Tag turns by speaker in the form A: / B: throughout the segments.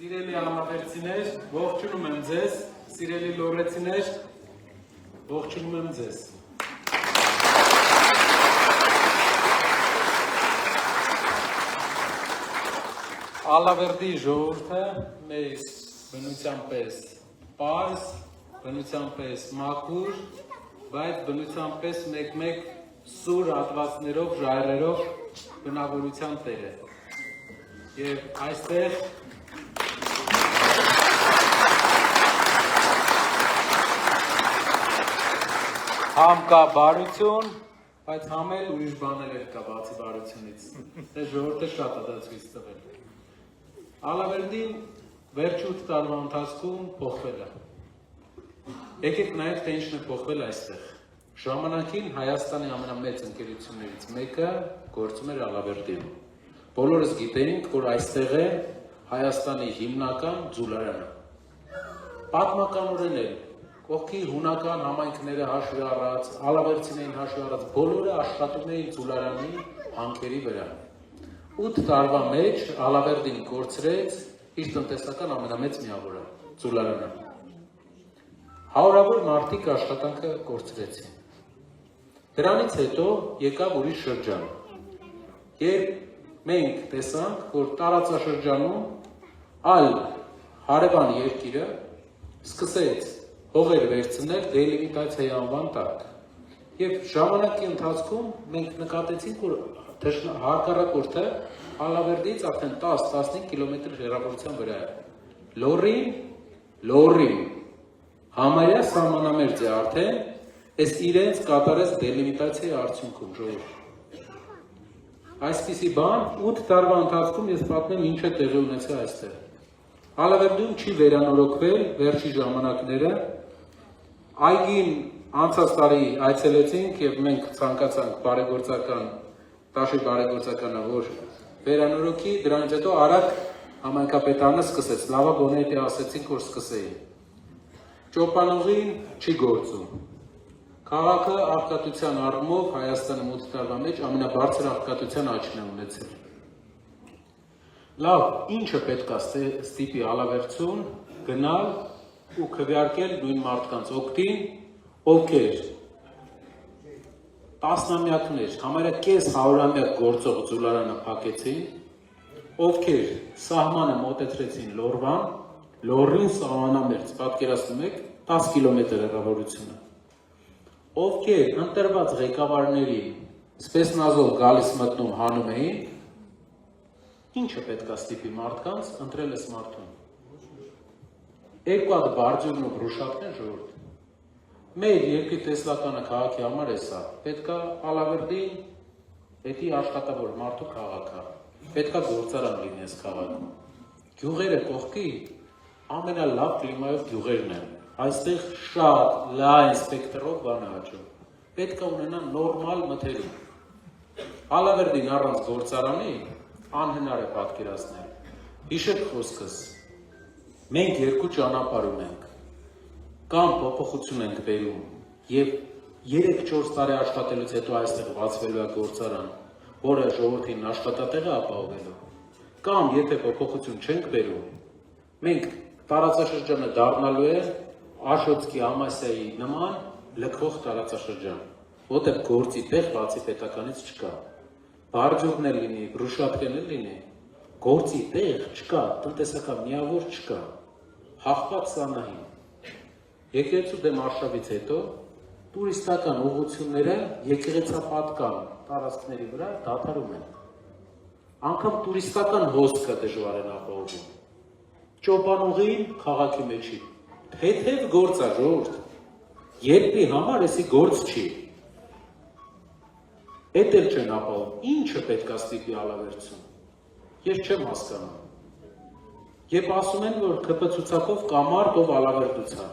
A: Սիրելի համավերցիներ, ողջունում եմ ձեզ, սիրելի լոռեցիներ, ողջունում եմ ձեզ։ Ալավերդի ժողովուրդը մեզ բնության պես պարզ, բնության պես մաքուր, բայց բնության պես մեկ-մեկ սուր հատվածներով, ժայռերով բնավորության տեր է։ Եվ այստեղ համ կա բարություն, բայց համ էլ ուրիշ բաներ կա բացի բարությունից։ Դե ժողովուրդը շատ է դա ցույց տվել։ Ալավերդին վերջ 8 տարվա ընթացքում փոխվել է։ Եկեք նայեք, թե ինչն է փոխվել այստեղ։ Ժամանակին Հայաստանի ամենամեծ ընկերություններից մեկը գործում էր Ալավերդին։ Բոլորս գիտեինք, որ այստեղ է Հայաստանի հիմնական ձուլարանը։ Պատմականորեն էլ կողքի հունական համայնքները հաշվի առած, ալավերցիներին հաշվի առած, բոլորը աշխատում էին ձուլարանի հանքերի վրա։ 8 տարվա մեջ Ալավերդին կորցրեց իր տնտեսական ամենամեծ միավորը, ձուլարանը։ Հարյուրավոր մարդիկ աշխատանքը կորցրեցին։ Դրանից հետո եկավ ուրիշ շրջան, երբ մենք տեսանք, որ տարածաշրջանում այլ հարևան երկիրը սկսեց հողեր վերցնել դելիմիտացիայի անվան տակ։ Եվ ժամանակի ընթացքում մենք նկատեցինք, որ հակառակորդը Ալավերդից արդեն 10-15 կիլոմետր հեռավորության վրա է։ Լոռին համարյա սահմանամերձ է արդեն, այս իրենց կատարած դելիմիտացիայի արդյունքում ժողովուրդ։ Այսպիսի բան 8 տարվա ընթացքում ես պատմեմ ինչ է տեղի ունեցել այստեղ։ Ալավերդում չի վերանորոգվել վերջի ժամանակները։ Այգին անցած տարի այցելեցինք եւ մենք ցանկացանք բարեգործական, Տաշի բարեգործականը, որ վերանորոգի, դրանից հետո արագ համայնքապետարանը սկսեց, լավա գոնե եթե ասեցինք, որ սկսեին։ Ճոպանուղին չի գործում։ Քաղաքը աղքատության առումով Հայաստանում 8 տարվա մեջ ամենաբարձր աղքատության աճն է ունեցել։ Լավ, ինչը պետք է ստիպի Ալավերդուն գնալ ու քվեարկել նույն մարդկանց օգտին, ովքեր տասնամյակներ, համարյա կես հարյուրամյակ գործող ձուլարանը փակեցին, ովքեր սահմանը մոտեցրեցին Լոռին սահմանամերձ, պատկերացնում եք 10 կիլոմետր հեռավորությունը, ովքեր ընտրված ղեկավարների սպեսնազով գալիս մտնում հանում էին, ինչը պետք է ստիպի մարդկանց ընտրել այս մարդուն։ Երկու հատ բարձուրն ու բրուշատն ժողովուրդ։ Մեր երկրի տեսլականը քաղաքի համար է սա։ Պետք է Ալավերդին պետք է աշխատավոր մարդու քաղաք է։ Պետք է գործարան լինի այս քաղաքում։ Գյուղերը կողքի ամենալավ կլիմայով գյուղերն են։ Այստեղ շատ լայն սպեկտրով բան է աճում։ Պետք է ունենա նորմալ մթերում։ Ալավերդին առանց գործարանի անհնար է պատկերացնել։ Հիշեք խոսքս։ Մենք երկու ճանապարհ ունենք, կամ փոփոխություն ենք բերում, եւ 3-4 տարի աշխատելուց հետո այստեղ բացվելու է գործարան, որը ժողովրդին աշխատատեղ է ապահովելու, կամ եթե փոփոխություն չենք բերում, մենք տարածաշրջանը դառնալու է Աշոտսկի Ամասիայի նման լքվող տարածաշրջան, որտեղ գործի տեղ բացի պետականից չկա, բարձուրն էլ լինի, բրուշատկեն էլ լինի, գործի տեղ չկա, տնտեսական միավոր չկա, հաղթված սանահին։ Եկեղեցու դեմ արշավից հետո տուրիստական ուղղությունները եկեղեցապատկան տարածքների վրա դադարում են։ Անգամ տուրիստական հոսքը դժվար են ապահովում։ Ճոպանուղին քաղաքի մեջի թեթև գործ է ժողովուրդ։ Երկրի համար էսի գործ չի։ Էդ էլ չեն ապահովում։ Ինչը պետք է ստիպի Ալավերդուն։ Ես չեմ հասկանում։ Եվ ասում են, որ ԿՊ ցուցակով կա մարդ, ով Ալավերդուց է։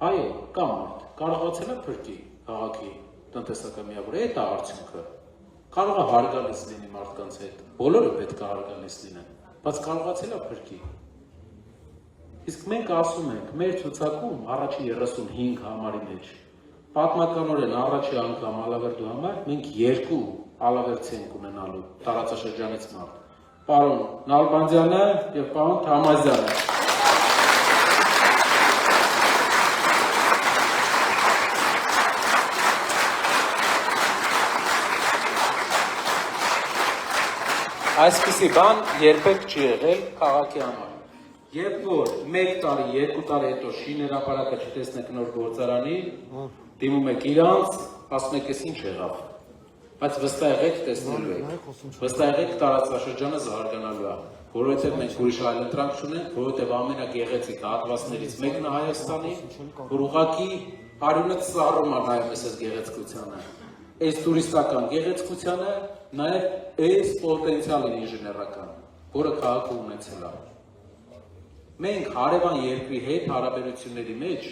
A: Այո, կա մարդ, կարողացել է փրկի քաղաքի տնտեսական միավորը, այդ է արդյունքը։ Կարող է հարգալից լինի մարդկանց հետ, բոլորը պետք է հարգալից լինեն, բայց կարողացել է փրկի։ Իսկ մենք ասում ենք, մեր ցուցակում առաջի 35 համարի մեջ, պատմականորեն առաջի անգամ Ալավերդու համար մենք 2 ալավերդցի ենք ունենալու տարածաշրջանից մարդ։ պարոն Նալբանդյանը և պարոն Թամազյանը։ Այսպիսի բան երբեք չի եղել քաղաքի համար։ Երբ որ 1 տարի, 2 տարի հետո շիներապարակը չտեսնեք նոր գործարանի, դիմում եք իրանց, ասում եք ես ինչ եղավ։ Բայց վստահ եղեք տեսնելու եք, վստահ եղեք տարածաշրջանը զարգանալու է, որովհետև մենք ուրիշ այլ ընտրանք չունենք, որովհետև ամենագեղեցիկ հատվածներից մեկն է Հայաստանի, որ ուղղակի արյունը ծառում է նայում այս գեղեցկությանը։ Այս տուրիստական գեղեցկությանը, նաև այս պոտենցիալին ինժեներական, որը քաղաքը ունեցել է։ Մենք հարևան երկրի հետ հարաբերությունների մեջ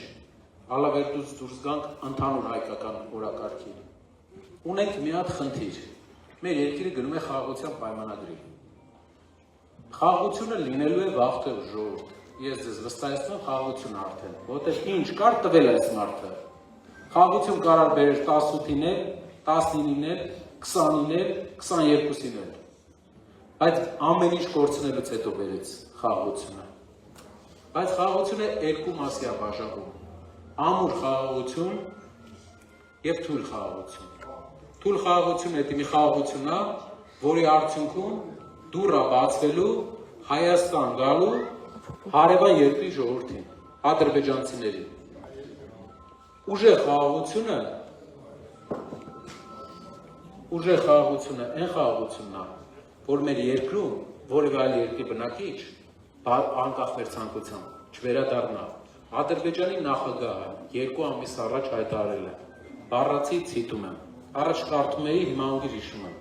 A: ալավերդուց դուրս գանք ընդհանուր հայկական օրակարգի։ Ունենք մի հատ խնդիր։ Մեր երկիրը գնում է խաղաղության պայմանագրի։ Խաղաղությունը լինելու է վաղ թե ուշ, ժողովուրդ։ Ես ձեզ վստահեցնում եմ խաղաղություն արդեն, որովհետև ինչ կար տվել այս մարդը։ Խաղաղություն կարար բերել 18-ին էլ, 19-ին էլ, 20-ին էլ, 22-ին էլ։ Բայց ամեն ինչ կորցնելուց հետո բերեց խաղաղությունը։ Բայց խաղաղությունը երկու մասի է բաժանում։ Ամուր խաղաղություն և թույլ խաղաղություն։ Թույլ խաղաղությունը դա մի խաղաղություն է, որի արդյունքում դուռը բացվելու Հայաստան գալու հարևան երկրի ժողովրդին, ադրբեջանցիներին։ Ուժեղ խաղաղությունը այն խաղաղությունն է, որ մեր երկրում որևէ այլ երկրի բնակիչ անկախ մեր ցանկությամբ չվերադառնա։ Ադրբեջանի նախագահը 2 ամիս առաջ հայտարարել է. բառացի ցիտում եմ, առաջ կարդում էի, հիմա անգիր հիշում եմ,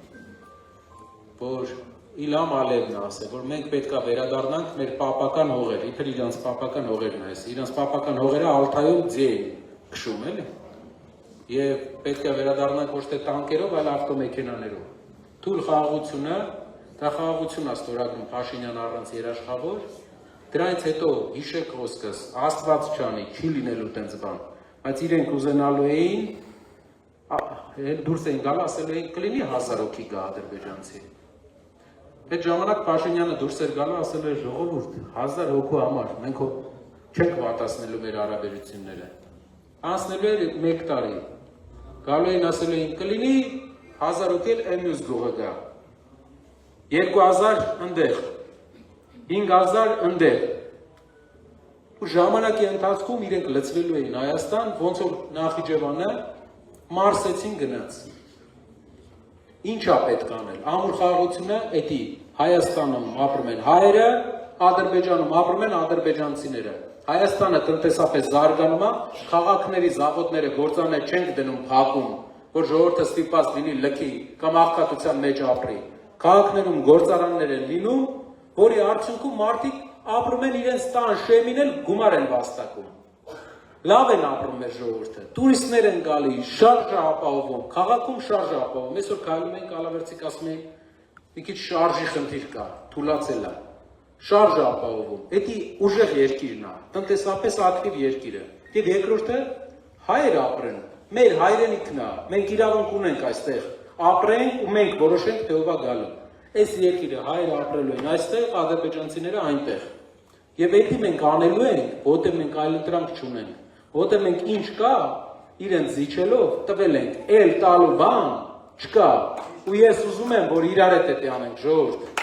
A: որ Իլհամ Ալիևն ասել, որ մենք պետք է վերադառնանք մեր պապական հողեր, իբր իրանց պապական հողերն է, իրանց պապական հողերը Ալթայում ձի էին քշում, էլի։ Եվ պետք է վերադառնանք ոչ թե տանկերով, այլ ավտոմեքենաներով։ Թույլ խաղաղությունը, դա խաղաղություն է ստորագրում Փաշինյանը առանց երաշխավոր, դրանից հետո հիշեք խոսքս, Աստված չանի, չի լինելու տենց բան, բայց իրենք ուզենալու էին, դուրս էին գալու, ասելու էին կլինի 1000 հոգի գա ադրբեջանցի։ Այդ ժամանակ Փաշինյանը դուրս էր գալու, ասել էր ժողովուրդ, 1000 հոգու համար, մենք չենք վատացնելու մեր հարաբերությունները։ Անցնելու էր 1 տարի, գալու էին ասել էին կլինի 1000 հոգի էլ մյուս գողը գա, 2000 ընդեղ, 5000 ընդեղ, ու ժամանակի ընթացքում իրենք լծվելու էին Հայաստան, ոնց որ Նախիջևանը մարսեցին գնաց։ Ինչ է պետք անել, ամուր խաղաղությունը էդի Հայաստանում ապրում են հայերը, Ադրբեջանում ապրում են ադրբեջանցիները։ Հայաստանը տնտեսապես զարգանում է, քաղաքների զավոթները գործաներ չենք դնում փակում, որ ժողովուրդը ստիպված լինի լքի կամ աղքատության մեջ ապրի։ Քաղաքներում գործարաններ են լինում, որի արդյունքում մարդիկ ապրում են իրենց տան շեմին էլ գումար են վաստակում։ Լավ են ապրում մեր ժողովուրդը, տուրիստներ են գալի, շարժը ապահովում, քաղաքում շարժը ապահովում։ Այսօր քայլում ենք Ալավերդիկ ասում են մի քիչ շարժի խնդիր կա, թուլացել է։ Շարժը ապահովում։ Դա ուժեղ երկիրն է, տնտեսապես ակտիվ երկիրը։ Եվ երկրորդը հայեր ապրեն, մեր հայրենիքն է, մենք իրավունք ունենք այստեղ ապրենք ու մենք որոշենք թե ով է գալու։ Այս երկիրը հայերը ապրելու են այստեղ, ադրբեջանցիները այնտեղ։ Եվ դա մենք անելու ենք, որտեղ մենք այլ ընտրանք չունենք, որտեղ մենք ինչ կա, իրենց զիջելով տվել ենք, էլ տալու բան չկա։ Ու ես ուզում եմ, որ իրար հետ էտի անենք, ժողովուրդ։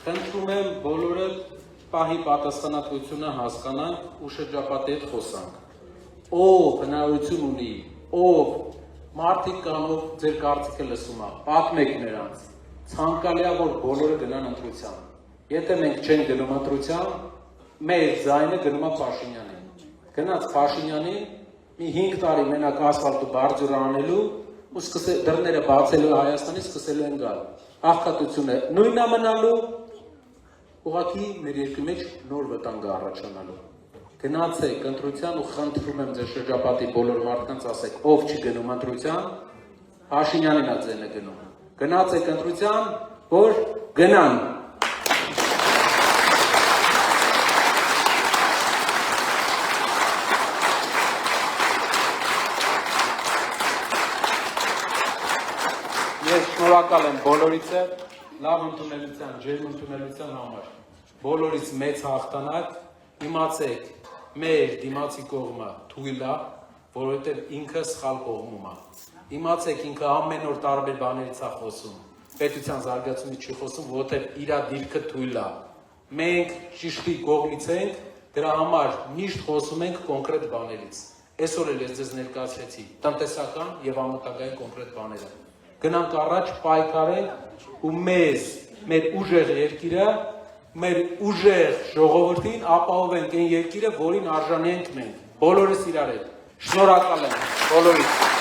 A: Խնդրում եմ բոլորը պահի պատասխանատվությունը հասկանանք ու շրջապատի հետ խոսանք։ Ով հնարավորություն ունի, ով մարդիկ կան, ով ձեր կարծիքը լսում է, պատմեք նրանց։ Ցանկալի է, որ բոլորը գնան ընտրության։ Եթե մենք չենք գնում ընտրության, մեր ձայնը գնում է Փաշինյանին։ Գնաց Փաշինյանին մի 5 տարի մենակ ասֆալտը բարձր անելու ու դռները բացելու Հայաստանի սկսելու են գալ։ Աղքատությունը նույնն է մնալու, ուղղակի մեր երկրի մեջ նոր վտանգ է առաջանալու։ Գնացեք ընտրության ու խնդրում եմ ձեր շրջապատի բոլոր մարդկանց ասեք, ով չի գնում ընտրության, Փաշինյանին է ձենը գնում։ Գնացեք ընտրության, որ գնան։ Շնորհակալ եմ բոլորիցը, լավ ընդունելության, ջերմ ընդունելության համար։ Բոլորից մեծ հաղթանակ, իմացեք, մեր դիմացի կողմը թույլ է, որովհետև ինքը սխալ կողմում է։ Իմացեք, ինքը ամեն օր տարբեր բաներից է խոսում, պետության զարգացումից չի խոսում, որովհետև իր դիրքը թույլ է։ Մենք ճիշտի կողմից ենք, դրա համար միշտ խոսում ենք կոնկրետ բաներից։ Այսօր էլ ես ձեզ ներկայացրեցի տնտեսական եւ ամենտագային կոնկրետ բաները։ Գնանք առաջ, պայքարենք ու մեր ուժեղ երկիրը, մեր ուժեղ ժողովրդին ապահովենք այն երկիրը, որին արժանի ենք մենք։ Բոլորս իրար հետ։ Շնորհակալ եմ բոլորիդ։